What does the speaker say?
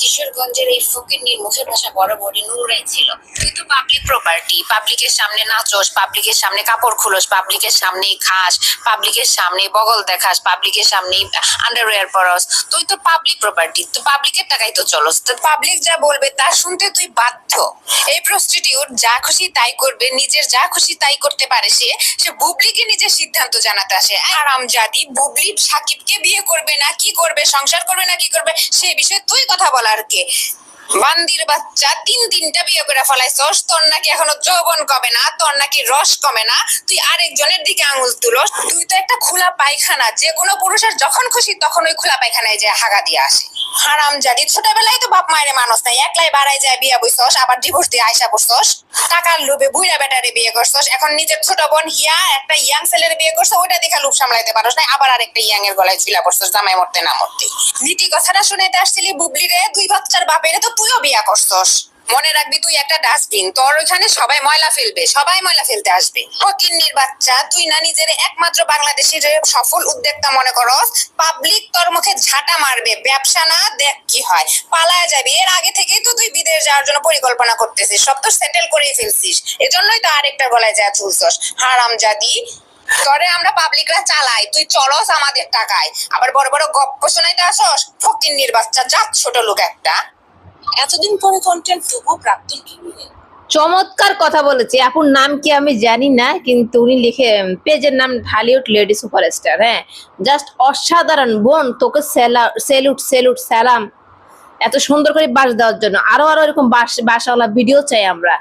কিশোরগঞ্জের এই ফকিন্নির মুখের ভাষা বরাবরই নুরাই ছিল। তুই তো পাবলিক প্রপার্টি, পাবলিকের সামনে নাচোস, পাবলিকের সামনে কাপড় খুলোস, পাবলিকের সামনেই খাস, পাবলিকের সামনে বগল দেখাস, পাবলিকের সামনেই আন্ডারওয়্যার পরস। তুই তো পাবলিক প্রপার্টি, তো পাবলিকের টাকাই তো চলস। তো পাবলিক যা বলবে তা শুনতে তুই বাধ্য। এই প্রস্টিটিউট যা খুশি তাই করবে, নিজের যা খুশি তাই করতে পারে। সে বুবলিকে নিজের সিদ্ধান্ত জানাতে আসে। হারামজাদি, বুবলি সাকিবকে বিয়ে করবে না কি করবে, সংসার করবে না কি করবে, সে বিষয়ে তুই কথা বলার কে? বান্দির বাচ্চা, তিনটা বিয়ে করে ফেলাইছস, তোর নাকি এখনো যৌবন কমে না, তোর নাকি রস কমে না, তুই আরেকজনের দিকে আঙুল তুলস। তুই তো একটা খোলা পায়খানা, যে কোনো পুরুষের যখন খুশি তখন ওই খোলা পায়খানায় যে হাগা দিয়ে আসে। হারামজাদি, ছোটবেলায় তো বাপ মায়ের মানুষ নাই, একলাই বাড়াই যায় বিয়া বইছস, আবার ডিভোর্স দিয়ে আইসা পড়ছস। টাকার লোভে বুইড়া বেটারে বিয়ে করছস, এখন নিজের ছোট বোন হিয়া একটা ইয়াং ছেলের বিয়ে করছ, ওইটা দেখে লোভ সামলাইতে পারস না, আবার আরেকটা ইয়াং এর গলায় ঝুলা পড়ছস জামাই মরতে না মরতে। নীতি কথাটা শুনাইতে আসছিলি বুবলি রে, দুই বাচ্চার বাপেরে তো তুইও বিয়া করছস। মনে রাখবি তুই একটা ডাস্টবিন, তোর ওইখানে সবাই ময়লা ফেলবে, সবাই ময়লা ফেলতে আসবে। ফকিন্নির বাচ্চা, তুই না নিজের একমাত্র বাংলাদেশের সফল উদ্যোক্তা মনে করস? পাবলিক তোর মুখে ঝাঁটা মারবে, ব্যবসা না, দেখ কি হয়, পালায় যাবি। এর আগে থেকেই তো তুই বিদেশ যাওয়ার জন্য পরিকল্পনা করতেছিস, সব তো সেটেল করেই ফেলছিস, এজন্যই তো আরেকটা গলায় যা ঝুলছস। হারামজাদি, তরে আমরা পাবলিকরা চালাই, তুই চলস আমাদের টাকায়, আবার বড় বড় গপ্প শোনাইতে আসস। ফকিন্নির বাচ্চা, জাত ছোট লোক একটা। এতদিন পরে কন্টেন্ট টুকু প্রাপ্তি কি নিয়ে? চমৎকার কথা বলেছে। আপুর নাম কি আমি জানি না, কিন্তু উনি লিখে পেজের নাম ঢালিউড লেডি সুপারস্টার। হ্যাঁ, জাস্ট অসাধারণ বোন, তোকে সেলুট সেলুট সালাম, এত সুন্দর করে বাস দেওয়ার জন্য। আরো এরকম বাসাওয়ালা ভিডিও চাই আমরা।